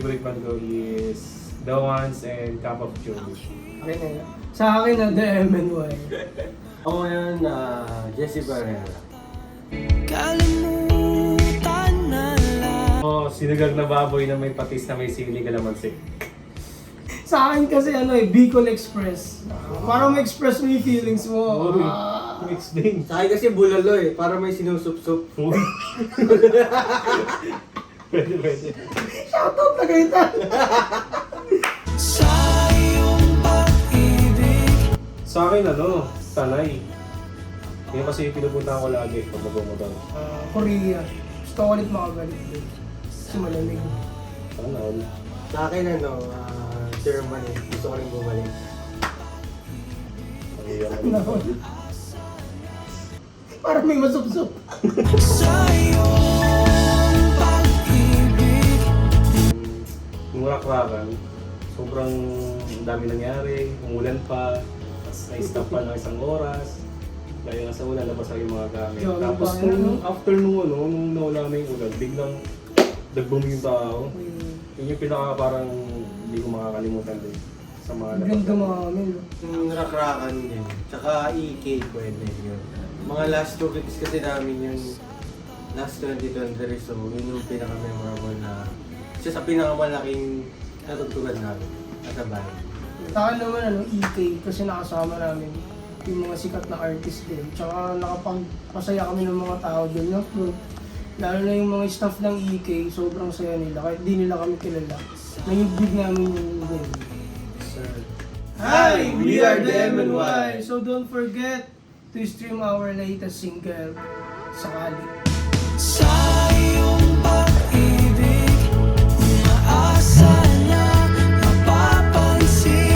favorite band ko is The Ones and Cup of Joe. Okay na yun. Sa akin na The MNY. Ako ngayon, Jesse Barrera. Kalimutan na lang. Sinigang na baboy na may patis na may sili kalamansi. Sa akin kasi Bicol Express. Para ma-express mo yung feelings mo. Uy, explain. Sa akin kasi bulalo para may sinusup-sup. Uy. Pwede. Shoutout na kayo Sa iyong pag-ibig. Sa akin Tanay. Yan kasi pinupunta ko lagi pag mag-motor. Korea. Gusto ko ulit makabalik din. Kasi malamig. Sana all. Sa akin, Germany. Gusto ko rin bumalik. Para may masupsup. Sa iyong pag-ibig. Yung rakrakan, sobrang dami nangyari, umulan pa, tapos na-stop pa ng isang oras. Kaya nga sa ulan, labas yung mga gamit. Yo, Tapos ano ba, nung after nung nawala na yung ulan, biglang nagbumi yung tao. Yun yung pinaka parang hindi ko makakalimutan din sa mga Ganda mga amin. Yung rakrakan din. Tsaka EK pwede yun. Mga last 2 weeks kasi namin yung last 2023, so yun yung pinaka-memorable na isa sa pinakamalaking natugtugan namin at a band. Sa akin naman EK kasi nakasama namin yung mga sikat na artist din. Tsaka nakapagpasaya kami ng mga tao din. No? Lalo na yung mga staff ng EK, sobrang saya nila. Kahit di nila kami kilala. Nayibig namin yung din. Sir. Hi! We are the MNY! So don't forget to stream our latest single, Sakali. Sa